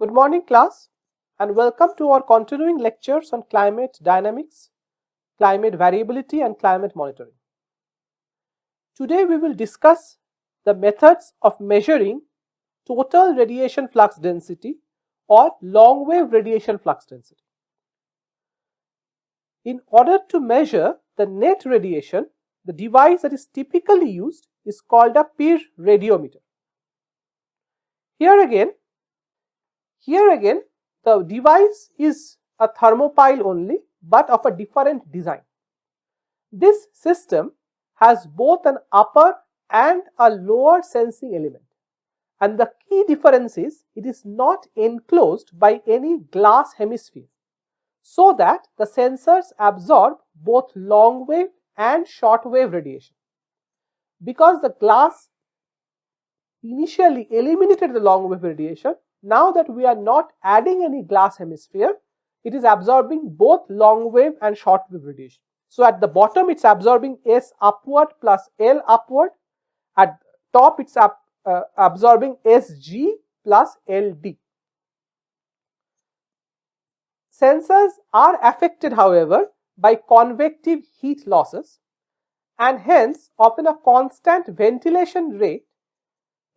Good morning, class, and welcome to our continuing lectures on climate dynamics, climate variability, and climate monitoring. Today, we will discuss the methods of measuring total radiation flux density or long wave radiation flux density. In order to measure the net radiation, the device that is typically used is called a Pyrradiometer. Here again, the device is a thermopile only, but of a different design. This system has both an upper and a lower sensing element, and the key difference is it is not enclosed by any glass hemisphere, so that the sensors absorb both long wave and short wave radiation. Because the glass initially eliminated the long wave radiation, now that we are not adding any glass hemisphere, it is absorbing both long wave and short wave radiation. So at the bottom it's absorbing S upward plus L upward, at top it's absorbing SG plus LD. Sensors are affected, however, by convective heat losses, and hence often a constant ventilation rate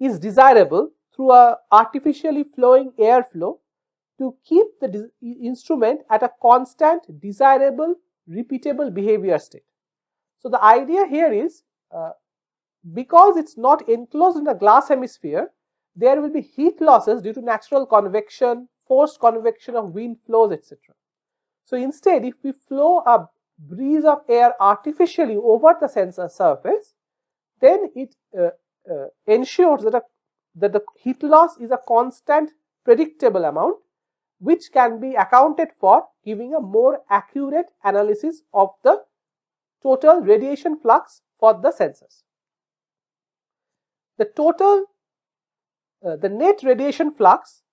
is desirable through a artificially flowing airflow to keep the instrument at a constant, desirable, repeatable behavior state. So the idea here is because it's not enclosed in a glass hemisphere, there will be heat losses due to natural convection, forced convection of wind flows, etc. So instead, if we flow a breeze of air artificially over the sensor surface, then it ensures that the heat loss is a constant, predictable amount, which can be accounted for, giving a more accurate analysis of the total radiation flux for the sensors. The net radiation flux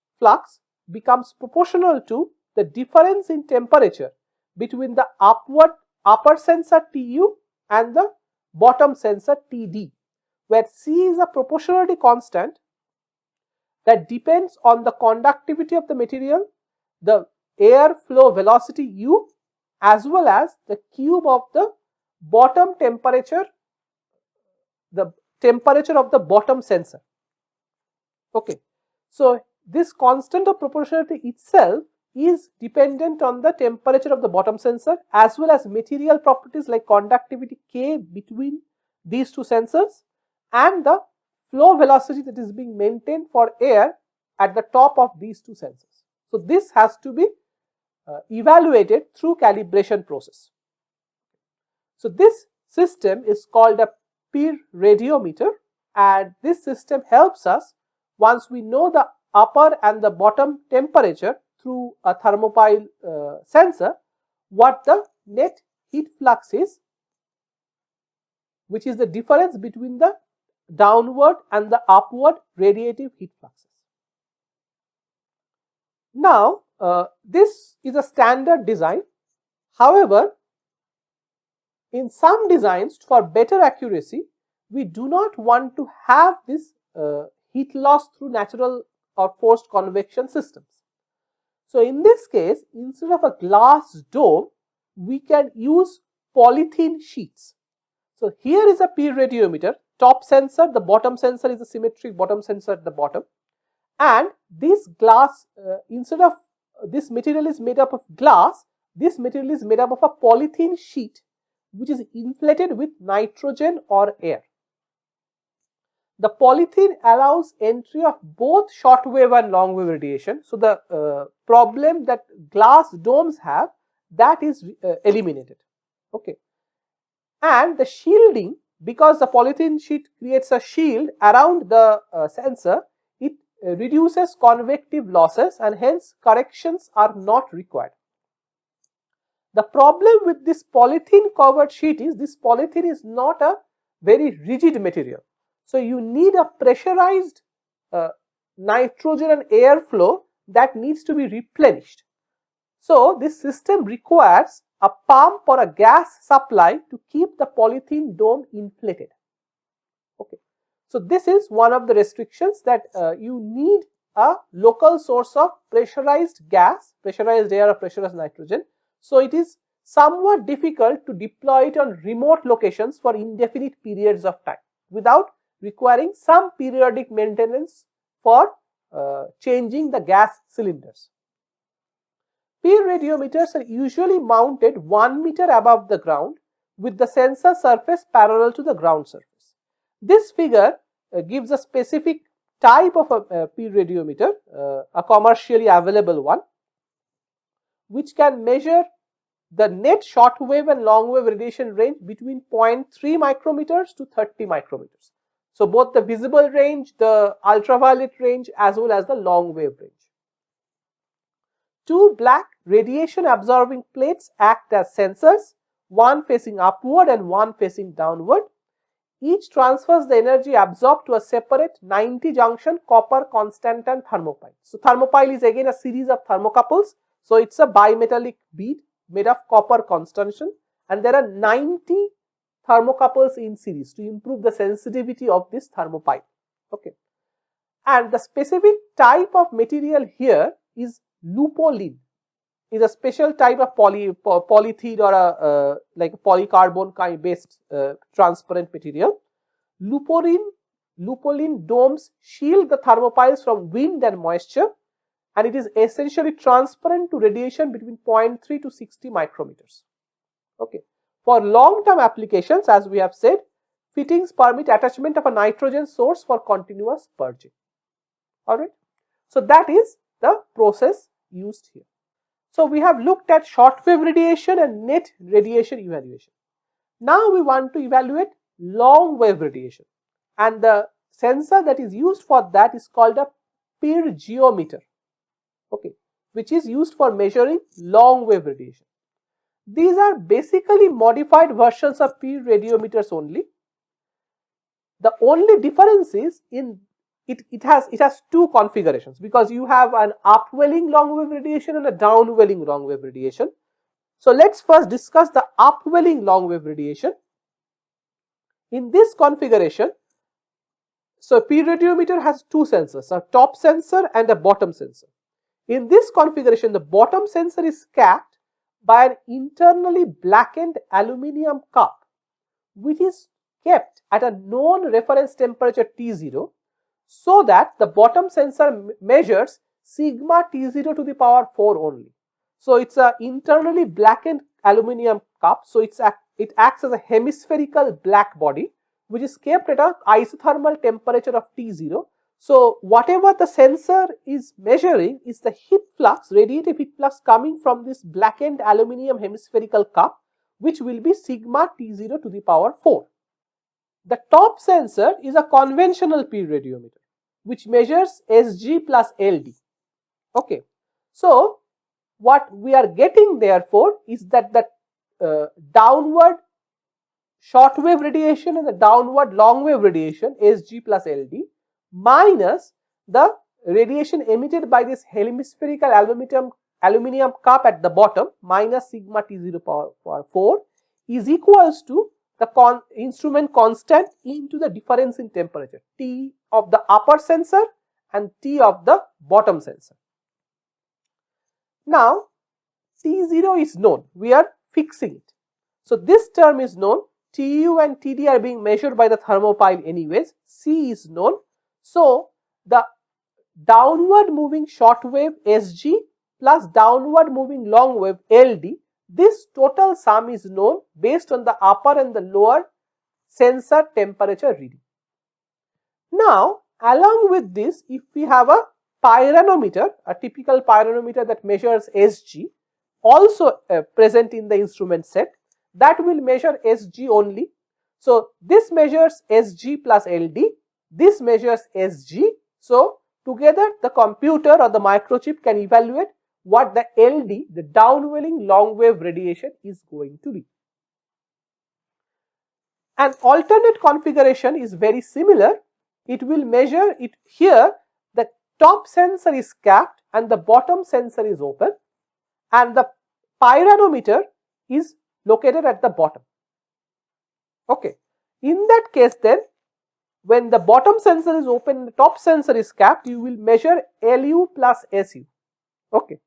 becomes proportional to the difference in temperature between the upper sensor TU and the bottom sensor TD, where C is a proportionality constant that depends on the conductivity of the material, the air flow velocity U, as well as the cube of the bottom temperature, the temperature of the bottom sensor. Okay, so this constant of proportionality itself is dependent on the temperature of the bottom sensor as well as material properties like conductivity K between these two sensors and the flow velocity that is being maintained for air at the top of these two sensors. So this has to be evaluated through calibration process. So this system is called a Pyrradiometer, and this system helps us, once we know the upper and the bottom temperature through a thermopile sensor, what the net heat flux is, which is the difference between the downward and the upward radiative heat fluxes. Now, this is a standard design. However, in some designs, for better accuracy, we do not want to have this heat loss through natural or forced convection systems. So in this case, instead of a glass dome, we can use polythene sheets. So here is a Pyrradiometer, top sensor, the bottom sensor is a symmetric bottom sensor at the bottom, and this glass, instead of this material is made up of glass, this material is made up of a polythene sheet which is inflated with nitrogen or air. The polythene allows entry of both short wave and long wave radiation. So the problem that glass domes have, that is eliminated. Okay, and the shielding, because the polythene sheet creates a shield around the sensor, it reduces convective losses and hence corrections are not required. The problem with this polythene covered sheet is this polythene is not a very rigid material. So you need a pressurized nitrogen and air flow that needs to be replenished. So this system requires a pump or a gas supply to keep the polythene dome inflated. Okay, so this is one of the restrictions, that you need a local source of pressurized gas, pressurized air or pressurized nitrogen. So it is somewhat difficult to deploy it on remote locations for indefinite periods of time without requiring some periodic maintenance for changing the gas cylinders. Pyrradiometers are usually mounted 1 meter above the ground with the sensor surface parallel to the ground surface. This figure gives a specific type of a pyrradiometer, a commercially available one, which can measure the net shortwave and longwave radiation range between 0.3 micrometers to 30 micrometers. So both the visible range, the ultraviolet range, as well as the long wave range. Two black radiation absorbing plates act as sensors, one facing upward and one facing downward. Each transfers the energy absorbed to a separate 90 junction copper constant and thermopile. So thermopile is again a series of thermocouples. So it's a bimetallic bead made of copper constantan, and there are 90 thermocouples in series to improve the sensitivity of this thermopile. Okay. And the specific type of material here is lupolene, is a special type of polythene or a like a polycarbon kind based transparent material. Lupolene domes shield the thermopiles from wind and moisture, and it is essentially transparent to radiation between 0.3 to 60 micrometers. Okay. For long-term applications, as we have said, fittings permit attachment of a nitrogen source for continuous purging. Alright. So that is the process used here. So we have looked at shortwave radiation and net radiation evaluation. Now we want to evaluate long wave radiation, and the sensor that is used for that is called a Pyrgeometer, okay, which is used for measuring long wave radiation. These are basically modified versions of Pyrradiometers only. The only difference is in it has two configurations, because you have an upwelling long wave radiation and a downwelling long wave radiation. So let's first discuss the upwelling long wave radiation. In this configuration, so Pyrradiometer has two sensors, a top sensor and a bottom sensor. In this configuration, the bottom sensor is capped by an internally blackened aluminium cup, which is kept at a known reference temperature T0, so that the bottom sensor measures sigma T0 to the power 4 only. So it's a internally blackened aluminium cup, so it acts as a hemispherical black body which is kept at an isothermal temperature of T0. So whatever the sensor is measuring is the heat flux, radiative heat flux coming from this blackened aluminium hemispherical cup, which will be sigma T0 to the power 4. The top sensor is a conventional pyrradiometer which measures Sg plus Ld. Okay. So what we are getting therefore is that the downward short wave radiation and the downward long wave radiation Sg plus Ld minus the radiation emitted by this hemispherical aluminium cup at the bottom minus sigma T0 power 4 is equals to the instrument constant into the difference in temperature T of the upper sensor and T of the bottom sensor. Now T0 is known, we are fixing it. So this term is known, Tu and Td are being measured by the thermopile anyways, C is known. So the downward moving short wave Sg plus downward moving long wave Ld, this total sum is known based on the upper and the lower sensor temperature reading. Now along with this, if we have a pyranometer, a typical pyranometer that measures Sg, also present in the instrument set, that will measure Sg only. So this measures Sg plus Ld, this measures Sg. So together the computer or the microchip can evaluate what the Ld, the downwelling long wave radiation, is going to be. An alternate configuration is very similar. It will measure it here. The top sensor is capped and the bottom sensor is open, and the pyranometer is located at the bottom. Okay. In that case then, when the bottom sensor is open and the top sensor is capped, you will measure LU plus SU. Okay.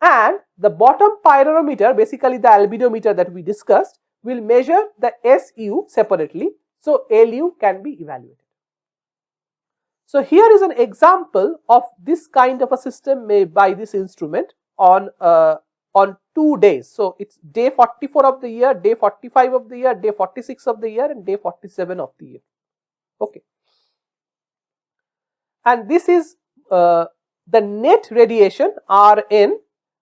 And the bottom pyranometer, basically the albedometer that we discussed, will measure the SU separately. So LU can be evaluated. So here is an example of this kind of a system made by this instrument on 2 days. So it's day 44 of the year, day 45 of the year, day 46 of the year, and day 47 of the year. Okay. And this is the net radiation Rn,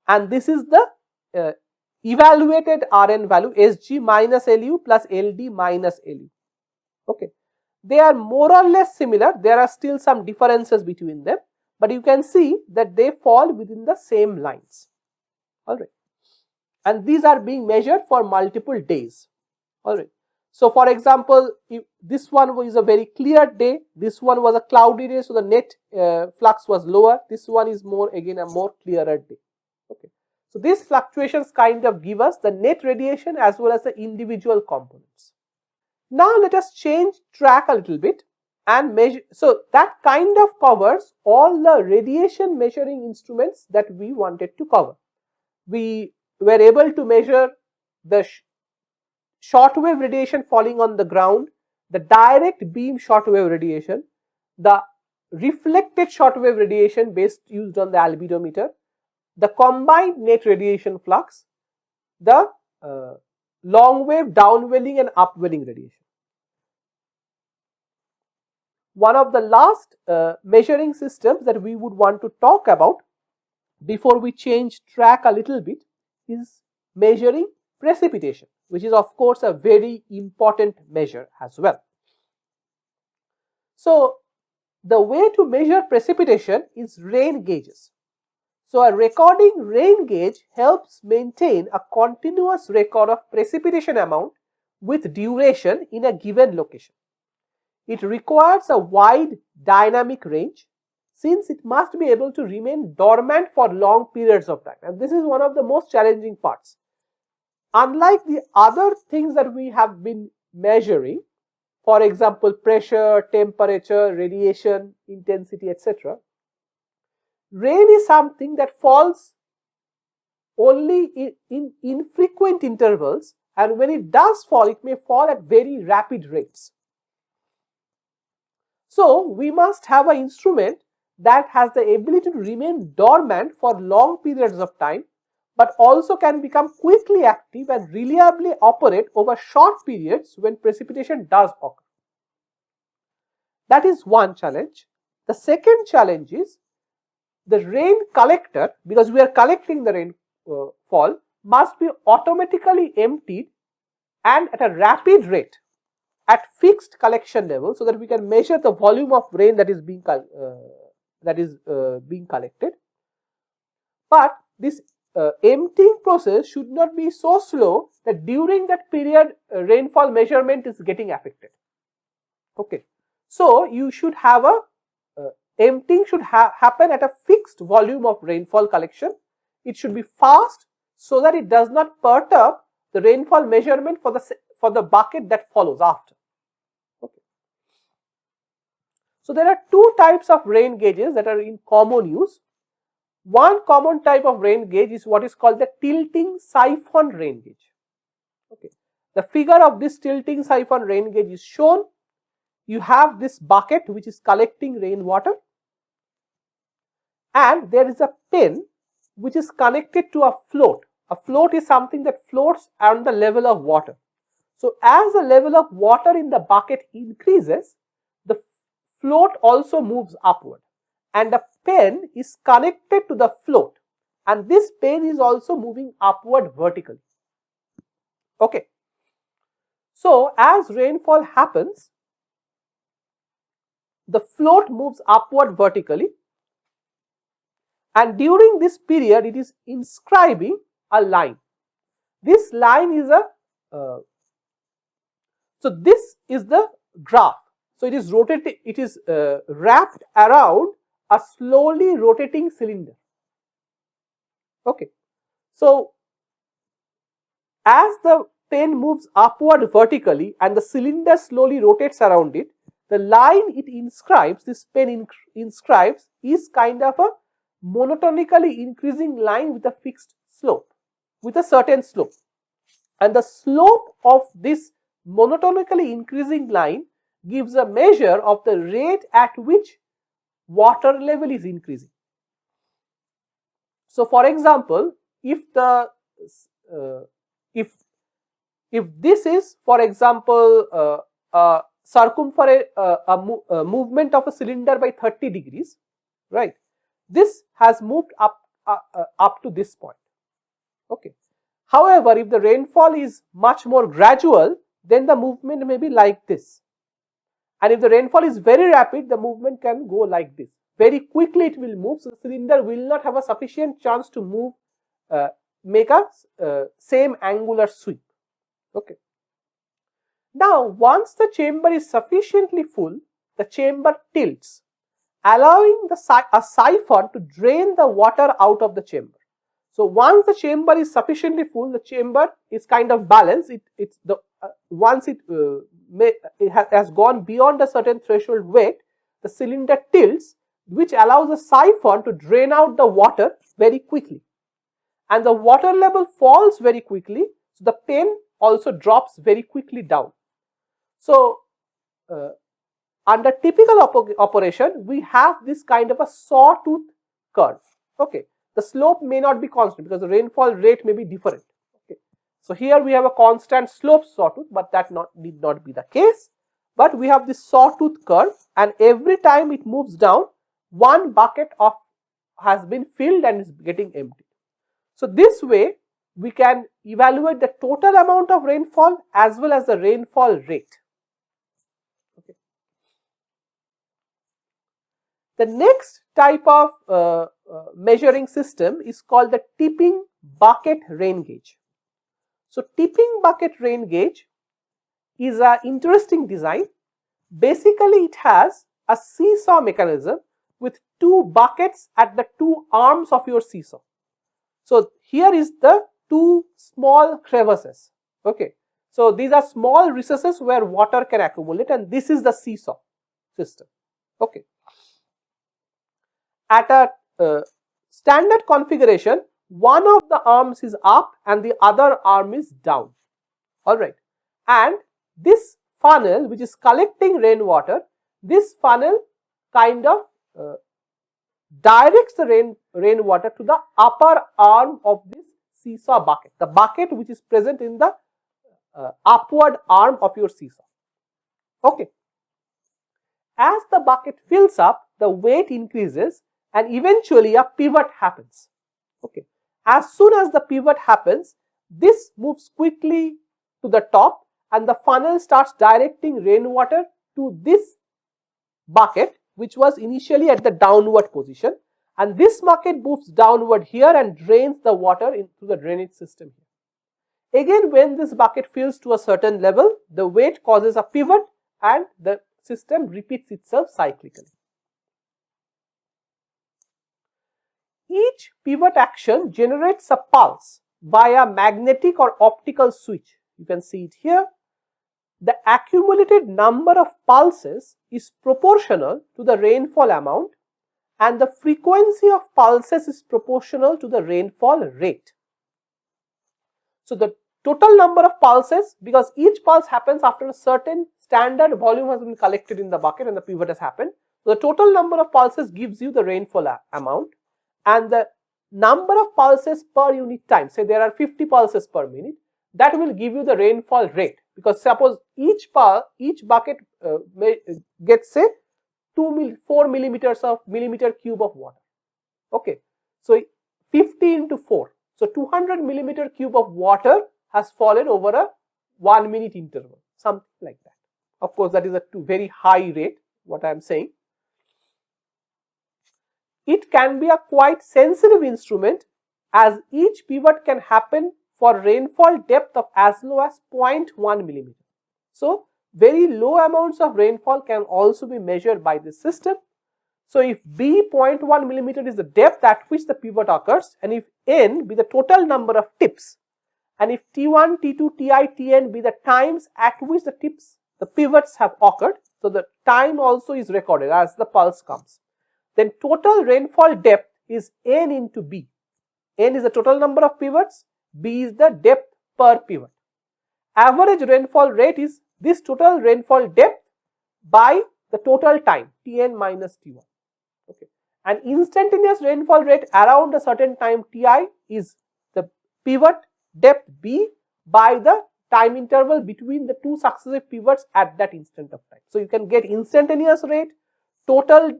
and this is the evaluated Rn value Sg minus Lu plus Ld minus Lu. Okay. They are more or less similar. There are still some differences between them, but you can see that they fall within the same lines. All right. And these are being measured for multiple days. All right. So for example, if this one was a very clear day, this one was a cloudy day, so the net flux was lower. This one is more, again, a more clearer day. Okay. So these fluctuations kind of give us the net radiation as well as the individual components. Now let us change track a little bit and measure. So that kind of covers all the radiation measuring instruments that we wanted to cover. We were able to measure the shortwave radiation falling on the ground, the direct beam shortwave radiation, the reflected shortwave radiation used on the albedometer, the combined net radiation flux, the long wave downwelling and upwelling radiation. One of the last measuring systems that we would want to talk about before we change track a little bit is measuring precipitation, which is of course a very important measure as well. So the way to measure precipitation is rain gauges. So a recording rain gauge helps maintain a continuous record of precipitation amount with duration in a given location. It requires a wide dynamic range since it must be able to remain dormant for long periods of time, and this is one of the most challenging parts. Unlike the other things that we have been measuring, for example pressure, temperature, radiation intensity, etc., rain is something that falls only in infrequent intervals, and when it does fall, it may fall at very rapid rates. So we must have an instrument that has the ability to remain dormant for long periods of time, but also can become quickly active and reliably operate over short periods when precipitation does occur. That is one challenge. The second challenge is the rain collector, because we are collecting the rainfall, must be automatically emptied and at a rapid rate at fixed collection level, so that we can measure the volume of rain that is being collected. But this emptying process should not be so slow that during that period rainfall measurement is getting affected. Okay, so you should have a emptying should happen at a fixed volume of rainfall collection. It should be fast so that it does not perturb the rainfall measurement for the bucket that follows after. Okay. So there are two types of rain gauges that are in common use. One common type of rain gauge is what is called the tilting siphon rain gauge. Okay. The figure of this tilting siphon rain gauge is shown. You have this bucket which is collecting rainwater, and there is a pen which is connected to a float. A float is something that floats on the level of water. So as the level of water in the bucket increases, the float also moves upward, and the pen is connected to the float, and this pen is also moving upward vertically. Okay. So as rainfall happens, the float moves upward vertically, and during this period it is inscribing a line. This line is so this is the graph. So it is rotating, it is wrapped around a slowly rotating cylinder. Okay. So as the pen moves upward vertically and the cylinder slowly rotates around it, the line it inscribes, this pen inscribes, is kind of a monotonically increasing line with a fixed slope, with a certain slope. And the slope of this monotonically increasing line gives a measure of the rate at which water level is increasing. So, for example, if the if this is, for example, circumference movement of a cylinder by 30 degrees, right? This has moved up to this point. Okay. However, if the rainfall is much more gradual, then the movement may be like this. And if the rainfall is very rapid, the movement can go like this. Very quickly it will move, so the cylinder will not have a sufficient chance to move, make a same angular sweep. Okay. Now, once the chamber is sufficiently full, the chamber tilts, allowing a siphon to drain the water out of the chamber. So, once the chamber is sufficiently full, the chamber is kind of balanced. Once it has gone beyond a certain threshold weight, the cylinder tilts, which allows the siphon to drain out the water very quickly. And the water level falls very quickly, so the pen also drops very quickly down. So, under typical operation, we have this kind of a sawtooth curve. Okay, the slope may not be constant because the rainfall rate may be different. Okay, so here we have a constant slope sawtooth, but that need not be the case. But we have this sawtooth curve, and every time it moves down, one bucket has been filled and is getting empty. So, this way we can evaluate the total amount of rainfall as well as the rainfall rate. Okay. The next type of measuring system is called the tipping bucket rain gauge. So, tipping bucket rain gauge is an interesting design. Basically, it has a seesaw mechanism with two buckets at the two arms of your seesaw. So, here is the two small crevices. Okay. So, these are small recesses where water can accumulate, and this is the seesaw system. Okay. At a standard configuration, one of the arms is up and the other arm is down. Alright. And this funnel, which is collecting rainwater, this funnel kind of directs the rainwater to the upper arm of this seesaw bucket, the bucket which is present in the upward arm of your seesaw. Okay. As the bucket fills up, the weight increases and eventually a pivot happens. Okay. As soon as the pivot happens, this moves quickly to the top and the funnel starts directing rainwater to this bucket, which was initially at the downward position, and this bucket moves downward here and drains the water into the drainage system here. Again, when this bucket fills to a certain level, the weight causes a pivot and the system repeats itself cyclically. Each pivot action generates a pulse via magnetic or optical switch. You can see it here. The accumulated number of pulses is proportional to the rainfall amount, and the frequency of pulses is proportional to the rainfall rate. So, the total number of pulses, because each pulse happens after a certain standard volume has been collected in the bucket and the pivot has happened. So, the total number of pulses gives you the rainfall amount, and the number of pulses per unit time, say there are 50 pulses per minute, that will give you the rainfall rate, because suppose each bucket gets say 4 millimeter cube of water. Okay, so 50 into 4, so 200 millimeter cube of water has fallen over a 1 minute interval, something like that. Of course, that is a very high rate, what I am saying. It can be a quite sensitive instrument, as each pivot can happen for rainfall depth of as low as 0.1 millimeter. So, very low amounts of rainfall can also be measured by this system. So, if B 0.1 millimeter is the depth at which the pivot occurs, and if N be the total number of tips, and if T1, T2, Ti, Tn be the times at which the pivots have occurred, So the time also is recorded as the pulse comes. Then total rainfall depth is n into b. N is the total number of pivots, b is the depth per pivot. Average rainfall rate is this total rainfall depth by the total time, Tn minus T1. Okay. And instantaneous rainfall rate around a certain time Ti is the pivot depth b by the time interval between the two successive pivots at that instant of time. So you can get instantaneous rate, total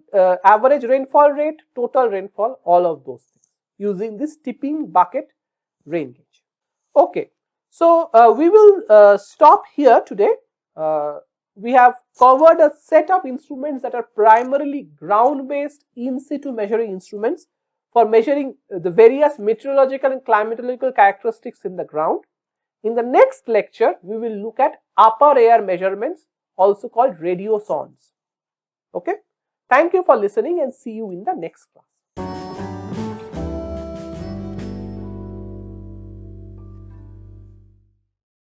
average rainfall rate, total rainfall, all of those things using this tipping bucket rain gauge. Okay, so we will stop here today. We have covered a set of instruments that are primarily ground based in situ measuring instruments for measuring the various meteorological and climatological characteristics in the ground. In the next lecture, we will look at upper air measurements, also called radiosondes. Okay. Thank you for listening and see you in the next class.